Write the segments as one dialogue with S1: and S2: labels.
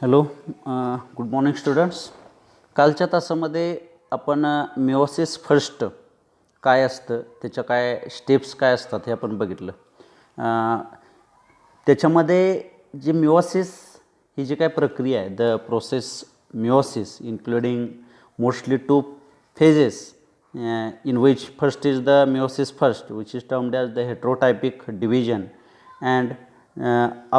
S1: Hello, good morning students. कालच्या तासामध्ये आपण मिओसिस फर्स्ट काय असतं, त्याच्या काय स्टेप्स काय असतात हे आपण बघितलं. त्याच्यामध्ये जे मिओसिस ही जी काय प्रक्रिया आहे, the process meiosis including mostly two phases in which first is the meiosis first, which is termed as the heterotypic division, and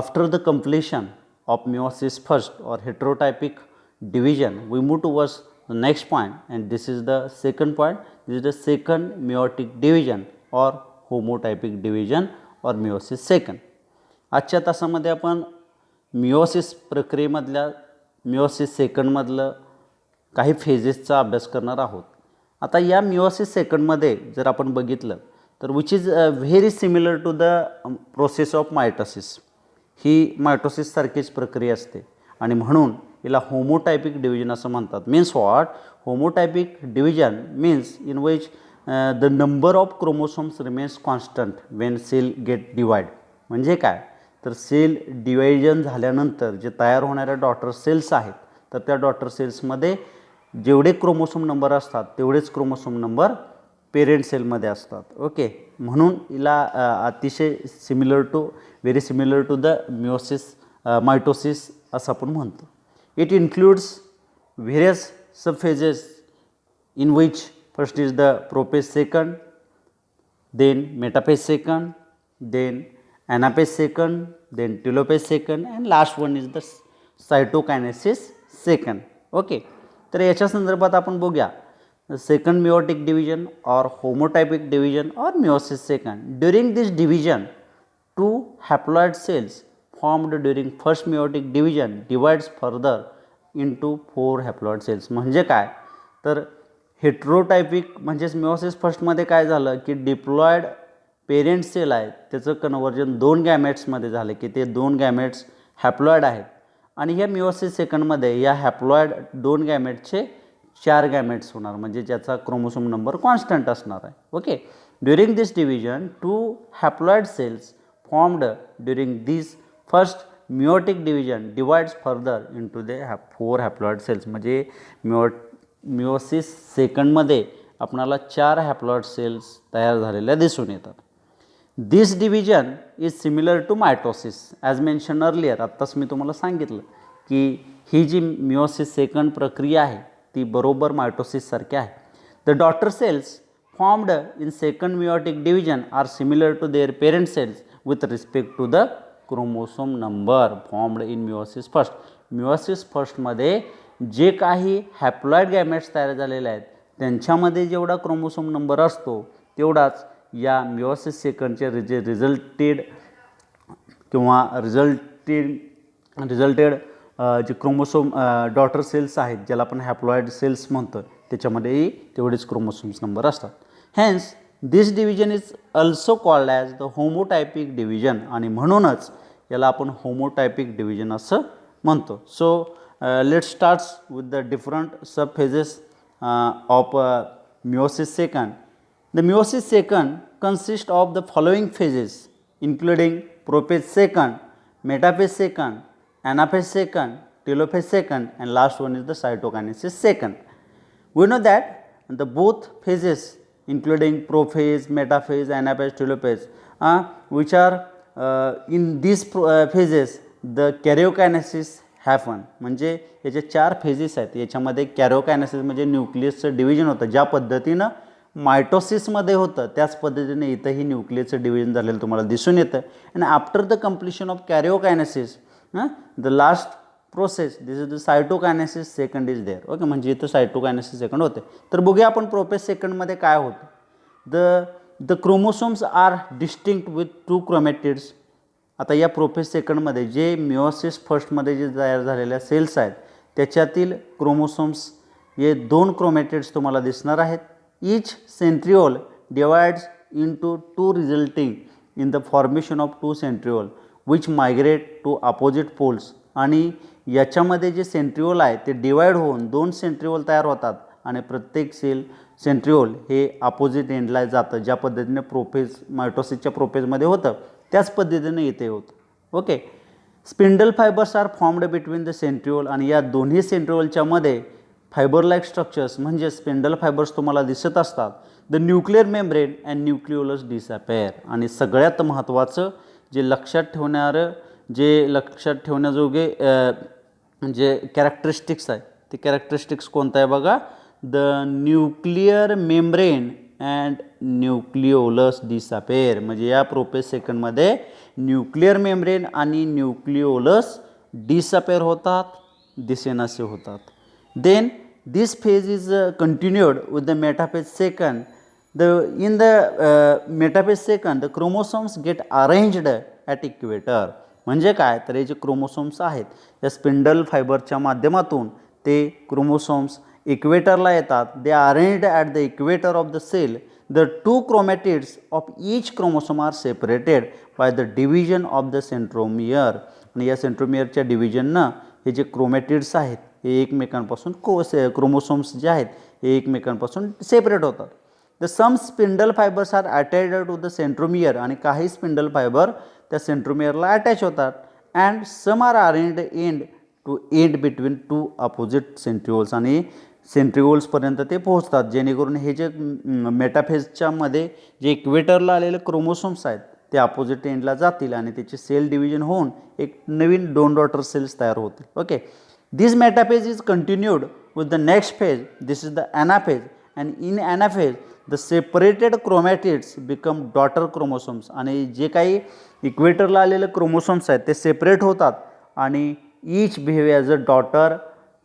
S1: after the completion of meiosis first or heterotypic division we move towards the next point, and this is the second point. This is the second meiotic division or homotypic division or meiosis second. आजच्या तासामध्ये आपण meiosis प्रक्रियेमधल्या meiosis सेकंडमधलं काही फेजेसचा अभ्यास करणार आहोत. आता या meiosis सेकंडमध्ये जर आपण बघितलं तर which is very similar to the process of mitosis. ही मायटोसिस सारखीच प्रक्रिया असते आणि म्हणून याला होमोटायपिक डिव्हिजन असं म्हणतात. Means what? Homotypic division means in which the number of chromosomes remains constant when cell get divide. म्हणजे काय तर सेल डिवायजन झाल्यानंतर जे तयार होणाऱ्या डॉटर सेल्स आहेत तर त्या डॉटर सेल्समध्ये जेवढे क्रोमोसोम नंबर असतात तेवढेच क्रोमोसोम नंबर पेरेंट सेलमध्ये असतात. ओके, म्हणून हिला अतिशय very similar to the mitosis असं आपण म्हणतो. It includes various sub phases in which first is the prophase second, then metaphase second, then anaphase second, then telophase second, and last one is the cytokinesis second. Okay, तर याच्या संदर्भात आपण बघूया second meiotic division और homotypic division और meiosis second. During this division 2 haploid cells formed during first meiotic division divides further into 4 haploid cells. म्हणजे काय तर हेट्रोटायपिक म्हणजेच मिओसिस फर्स्टमध्ये काय झालं की डिप्लॉइड पेरेंट सेल आहे त्याचं कन्व्हर्जन 2 गॅमेट्समध्ये झालं की ते 2 गॅमेट्स हॅप्लॉइड आहेत आणि ह्या मिओसिस सेकंडमध्ये या हॅप्लॉइड 2 गॅमेटचे 4 गॅमेट्स होणार म्हणजे ज्याचा क्रोमोसोम नंबर कॉन्स्टंट असणार आहे. Okay, during this division 2 haploid cells formed during this first meiotic division divides further into the 4 haploid cells. म्हणजे मिओसिस सेकंडमध्ये आपणाला 4 हॅप्लॉइड सेल्स तयार झालेल्या दिसून येतात. This division is similar to mitosis as mention earlier. आत्ताच मी तुम्हाला सांगितलं की ही जी मिओसिस सेकंड प्रक्रिया आहे ती बरोबर मायटोसिससारखी आहे. The daughter cells formed in second meiotic division are similar to their parent cells with respect to the chromosome number formed in meiosis first. Meiosis फर्स्टमध्ये जे काही हॅप्लॉइड गॅमेट्स तयार झालेले आहेत त्यांच्यामध्ये जेवढा क्रोमोसोम नंबर असतो तेवढाच या मिओसिस सेकंडचे रिझल्टेड जे क्रोमोसोम डॉटर सेल्स आहेत ज्याला आपण हॅप्लॉइड सेल्स म्हणतो त्याच्यामध्येही तेवढेच क्रोमोसोम्स नंबर असतात. Hence this division is also called as the homotypic division आणि म्हणूनच याला आपण होमोटायपिक डिव्हिजन असं म्हणतो. So let's starts with the different sub phases of meiosis second. The meiosis second consists of the following phases including prophase second, metaphase second, anaphase second, telophase second, and last one is the cytokinesis second. We know that the both phases including prophase, metaphase, anaphase, telophase which are in these phases the karyokinesis happen. म्हणजे याचे 4 phases आहेत. याच्यामध्ये कॅरियोकायनेसिस म्हणजे न्यूक्लियसचं division होतं ज्या पद्धतीनं मायटोसिसमध्ये होतं त्याच पद्धतीने इथंही न्यूक्लियसचं डिव्हिजन झालेलं तुम्हाला दिसून येतं. And after the completion of karyokinesis the last process this is the cytokinesis second is there. Okay, म्हणजे इथं सायटोकायनेसिस सेकंड होते. तर बघूया आपण प्रोपेज सेकंडमध्ये काय होतं. The chromosomes are distinct with 2 chromatids. आता या प्रोपेज सेकंडमध्ये जे मिओसिस फर्स्टमध्ये जे तयार झालेल्या सेल्स आहेत त्याच्यातील क्रोमोसोम्स हे 2 क्रोमॅटिड्स तुम्हाला दिसणार आहेत. Each centriole divides into 2 resulting in the formation of 2 centriole which migrate to opposite poles. आणि याच्यामध्ये जे सेंट्रिओल आहे ते डिवाइड होऊन 2 सेंट्रिओल तयार होतात आणि प्रत्येक सेंट्रिओल हे अपोजिट एंडला जातं. ज्या पद्धतीने मायटोसिसच्या प्रोपेजमध्ये होतं त्याच पद्धतीने इथे होतं. Okay, spindle fibres are formed between the centriole आणि या दोन्ही सेंट्रिओलच्या मध्ये फायबर लाईक स्ट्रक्चर्स म्हणजे स्पिंडल फायबर्स तुम्हाला दिसत असतात. The nuclear membrane and nucleolus disappear. आणि सगळ्यात महत्त्वाचं जे लक्षात ठेवण्याजोगे जे कॅरेक्टरिस्टिक्स आहे ते कॅरेक्टरिस्टिक्स कोणतं आहे बघा. The nuclear membrane and nucleolus disappear. म्हणजे या प्रोपेज सेकंडमध्ये न्यूक्लिअर मेम्ब्रेन आणि न्यूक्लिओलस डिसअपेअर होतात, दिसेनासे होतात. Then this phase is continued with the metaphase second. In the metaphase second, the chromosomes get arranged at equator. म्हणजे काय तर हे जे क्रोमोसोम्स आहेत या स्पिंडल फायबरच्या माध्यमातून ते क्रोमोसोम्स इक्वेटरला येतात. They are arranged at the equator of the cell. The two chromatids of each chromosome are separated by the division of the centromere. आणि या सेंट्रोमियरच्या डिव्हिजननं हे जे क्रोमॅटिड्स आहेत हे एकमेकांपासून क्रोमोसोम्स जे आहेत हे एकमेकांपासून सेपरेट होतात. The some spindle fibres are attached to the centromere. आणि काही स्पिंडल फायबर त्या सेंट्रोमियरला अटॅच होतात. And some are arranged and between two opposite centrioles. आणि सेंट्रिओल्सपर्यंत ते पोहोचतात जेणेकरून हे जे मेटाफेजच्या मध्ये जे इक्वेटरला आलेले क्रोमोसोम्स आहेत ते अपोजिट एंडला जातील आणि त्याचे सेल डिव्हिजन होऊन एक नवीन 2 डॉटर सेल्स तयार होतील. Okay. This metaphase is continued with the next phase. This is the anaphase, and in anaphase the separated chromatids become daughter chromosomes. आणि जे काही इक्वेटरला आलेले क्रोमोसोम्स आहेत ते सेपरेट होतात आणि each behave as a daughter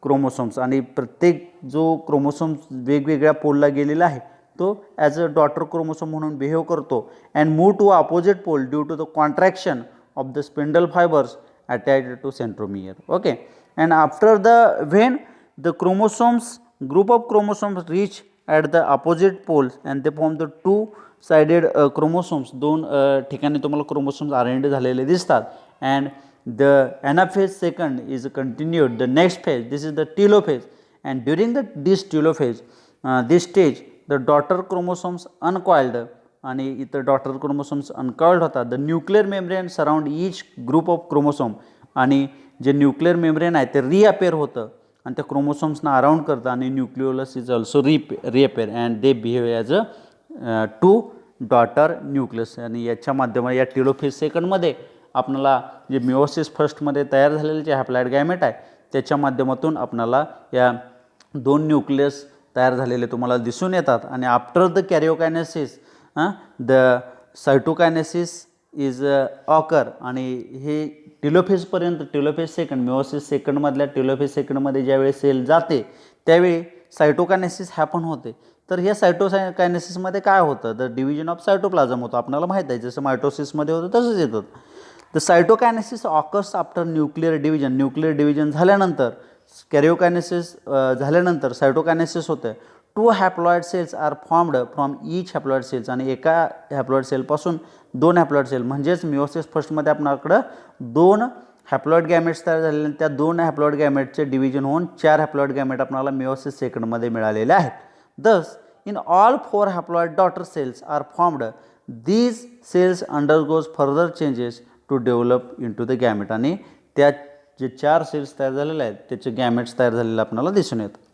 S1: chromosomes. आणि प्रत्येक जो क्रोमोसोम्स वेगवेगळ्या पोलला गेलेला आहे तो ॲज अ डॉटर क्रोमोसोम म्हणून बिहेव करतो. And move to opposite pole due to the contraction of the spindle fibres attached to centromere. Okay. And after when the group of chromosomes reach at the opposite poles and they form the two-sided chromosomes. दोन ठिकाणी तुम्हाला chromosomes arrange झालेले दिसतात. and the anaphase second is continued. The next phase, this is the telophase, and during this telophase, this stage the daughter chromosomes uncoiled. आणि इतर daughter chromosomes uncoiled होतात. The nuclear membrane surround each group of chromosome. आणि जे nuclear membrane आहे ते रिअपेअर होतं आणि त्या क्रोमोसोम्सना अराउंड करतं. आणि nucleolus is also reappear and they behave as a two daughter nucleus. आणि याच्या माध्यमात या टेलोफेज सेकंडमध्ये आपल्याला जे मिओसिस फर्स्टमध्ये तयार झालेले जे हॅप्लॉइड गॅमेट आहे त्याच्या माध्यमातून आपल्याला या 2 न्यूक्लियस तयार झालेले तुम्हाला दिसून येतात. आणि after the karyokinesis the cytokinesis is occur. आणि हे टेलोफेज सेकंड मिओसिस सेकंडमधल्या टेलोफेज सेकंडमध्ये ज्यावेळी सेल जाते त्यावेळी सायटोकायनेसिस हॅपन होते. तर या सायटोकायनेसिसमध्ये काय होतं, द डिव्हिजन ऑफ सायटोप्लाझम होतं. आपल्याला माहीत आहे जसं मायटोसिसमध्ये होतं तसंच येतं. The cytokinesis occurs after nuclear division. Nuclear division झाल्यानंतर कॅरिओकायनेसिस झाल्यानंतर सायटोकायनेसिस होतं. 2 haploid cells are formed from each haploid cells. आणि एका हॅप्लॉइड सेलपासून 2 हॅप्लॉइड सेल म्हणजेच मिओसिस फर्स्टमध्ये आपल्याकडं 2 हॅप्लॉइड गॅमेट्स तयार झालेले. त्या 2 हॅप्लॉइड गॅमेटचे डिव्हिजन होऊन 4 हॅप्लॉइड गॅमेट आपल्याला मिओसिस सेकंडमध्ये मिळालेले आहेत. Thus in all 4 haploid daughter cells are formed. These cells undergoes further changes to develop into the gamete. आणि त्या जे 4 सेल्स तयार झालेले आहेत त्याचे गॅमेट्स तयार झालेले आपल्याला दिसून येतात.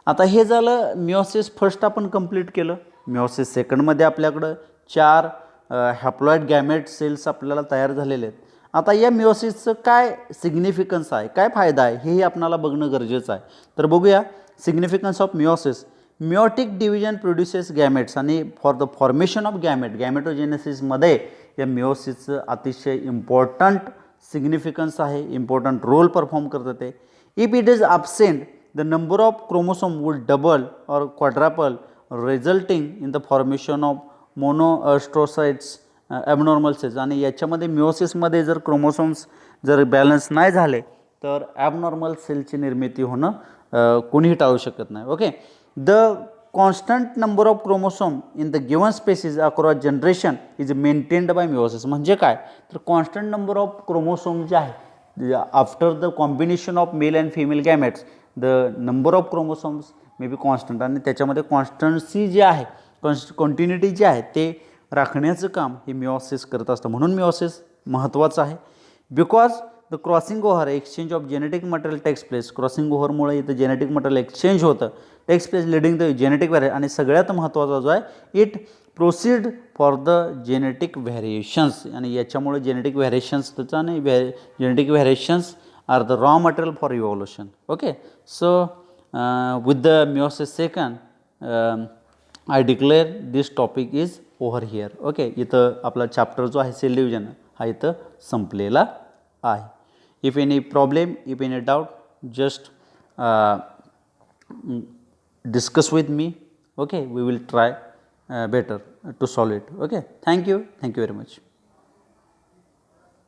S1: आता हे झालं मिओसिस फर्स्ट आपण कंप्लीट केलं. मिओसिस सेकंडमध्ये आपल्याकडं 4 हॅप्लॉइड गॅमेट सेल्स आपल्याला तयार झालेले आहेत. आता या मिओसिसचं काय सिग्निफिकन्स आहे, काय फायदा आहे हेही आपल्याला बघणं गरजेचं आहे. तर बघूया significance of meiosis. Meiotic division produces gametes. आणि फॉर द फॉर्मेशन ऑफ गॅमेटोजेनेसिसमध्ये या मिओसिसचं अतिशय इम्पॉर्टंट सिग्निफिकन्स आहे, इम्पॉर्टंट रोल परफॉर्म करतं ते. If it is absent the number of chromosome would double or quadruple, resulting in the formation of monoastrocytes abnormal cells. आणि याच्यामध्ये मिओसिसमध्ये जर क्रोमोसोम्स जर बॅलन्स नाही झाले तर ॲबनॉर्मल सेलची निर्मिती होणं कोणीही टाळू शकत नाही. Okay. The constant number of chromosome in the given species across generation is maintained by meiosis. म्हणजे काय तर कॉन्स्टंट नंबर ऑफ क्रोमोसोम जे आहे after the combination of male and female gametes the number of chromosomes may be constant. आणि त्याच्यामध्ये कॉन्स्टन्सी जी आहे कॉन्टिन्युटी जी आहे ते राखण्याचं काम हे मिओसिस करत असतं. म्हणून मिओसिस महत्त्वाचं आहे. Because the crossing over exchange of genetic material takes place. Crossing ओव्हरमुळे इथं जेनेटिक मटेरियल एक्सचेंज होतं, takes place leading the genetic variation. आणि सगळ्यात महत्त्वाचा जो आहे it proceed for the genetic variations. आणि याच्यामुळे जेनेटिक व्हॅरिएशन्स त्याचा आणि genetic variations are the raw material for evolution. Okay, so with the meiosis second I declare this topic is over here. Okay, इथं आपला चॅप्टर जो आहे sale division हा इथं संपलेला आहे. If any problem, if any doubt, just discuss with me. Okay, we will try better to solve it. Okay, thank you very much.